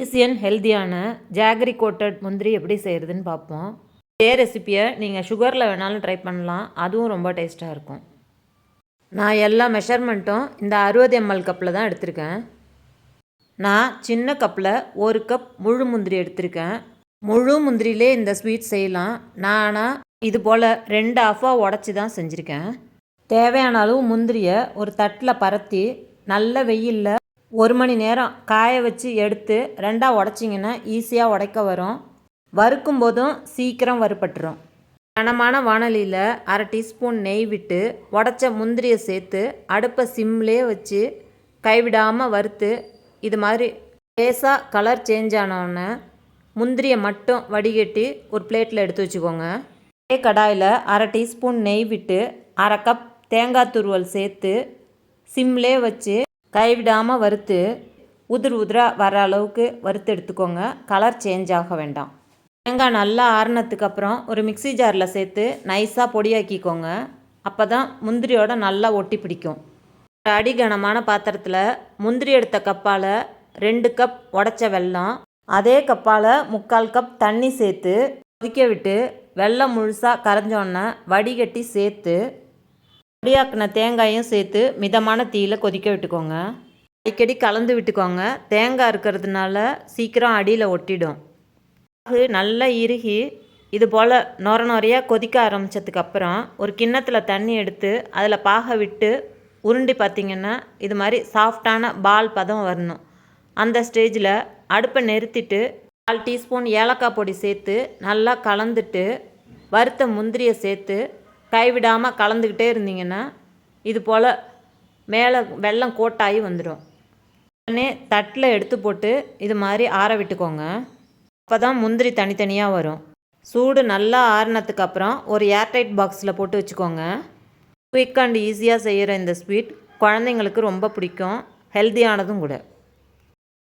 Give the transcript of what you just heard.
ஈஸியன் ஹெல்த்தியான jaggery coated முந்திரி எப்படி செய்கிறதுன்னு பார்ப்போம். இதே ரெசிப்பியை நீங்கள் சுகரில் வேணாலும் ட்ரை பண்ணலாம், அதுவும் ரொம்ப டேஸ்ட்டாக இருக்கும். நான் எல்லா மெஷர்மெண்ட்டும் இந்த 60 ml கப்பில் தான் எடுத்திருக்கேன். நான் சின்ன கப்பில் 1 கப் முழு முந்திரி எடுத்திருக்கேன். முழு முந்திரியிலே இந்த ஸ்வீட் செய்யலாம். நான் இது போல் 2 ஆஃபாக உடச்சி தான் செஞ்சுருக்கேன். தேவையான அளவு முந்திரியை ஒரு தட்டில் பரத்தி நல்ல வெயிலில் 1 மணி நேரம் காய வச்சு எடுத்து 2ஆக உடச்சிங்கன்னா ஈஸியாக உடைக்க வரும். வறுக்கும் போதும் சீக்கிரம் வறுபட்டுரும். கனமான வாணலியில் 1/2 டீஸ்பூன் நெய் விட்டு உடச்ச முந்திரியை சேர்த்து அடுப்பை சிம்லேயே வச்சு கைவிடாமல் வறுத்து இது மாதிரி லேசாக கலர் சேஞ்ச் ஆனோடனே முந்திரியை மட்டும் வடிகட்டி ஒரு பிளேட்டில் எடுத்து வச்சுக்கோங்க. அதே கடாயில் 1/2 டீஸ்பூன் நெய் விட்டு 1/2 கப் தேங்காய் துருவல் சேர்த்து சிம்லே வச்சு கைவிடாமல் வறுத்து உதிராக வர அளவுக்கு வறுத்து எடுத்துக்கோங்க. கலர் சேஞ்ச் ஆக வேண்டாம். தேங்காய் நல்லா ஆறுனதுக்கு அப்புறம் ஒரு மிக்சி ஜாரில் சேர்த்து நைஸாக பொடியாக்கிக்கோங்க. அப்போ தான் முந்திரியோட நல்லா ஒட்டி பிடிக்கும். ஒரு அடிகனமான பாத்திரத்தில் முந்திரி எடுத்த கப்பால் 2 கப் உடச்ச வெல்லம், அதே கப்பால் 3/4 கப் தண்ணி சேர்த்து கொதிக்க விட்டு வெல்லம் முழுசாக கரைஞ்சோன்னே வடிகட்டி சேர்த்து பொடியாக்கின தேங்காயும் சேர்த்து மிதமான தீயில் கொதிக்க விட்டுக்கோங்க. அடிக்கடி கலந்து விட்டுக்கோங்க. தேங்காய் இருக்கிறதுனால சீக்கிரம் அடியில் ஒட்டிடும். அது நல்லா இறுகி இது போல் நொறையாக கொதிக்க ஆரம்பித்ததுக்கப்புறம் ஒரு கிண்ணத்தில் தண்ணி எடுத்து அதில் பாக விட்டு உருண்டி பார்த்திங்கன்னா இது மாதிரி சாஃப்டான பால் பதம் வரணும். அந்த ஸ்டேஜில் அடுப்பை நிறுத்திட்டு 1/4 டீஸ்பூன் ஏலக்காய் பொடி சேர்த்து நல்லா கலந்துட்டு வறுத்த முந்திரியை சேர்த்து கைவிடாமல் கலந்துக்கிட்டே இருந்தீங்கன்னா இது போல் மேலே வெல்லம் கோட்டாகி வந்துடும். உடனே தட்டில் எடுத்து போட்டு இது மாதிரி ஆற விட்டுக்கோங்க. அப்போ தான் முந்திரி தனித்தனியாக வரும். சூடு நல்லா ஆறினதுக்கு அப்புறம் ஒரு ஏர்டைட் பாக்ஸில் போட்டு வச்சுக்கோங்க. குயிக் அண்ட் ஈஸியாக செய்கிற இந்த ஸ்வீட் குழந்தைங்களுக்கு ரொம்ப பிடிக்கும், ஹெல்த்தியானதும் கூட.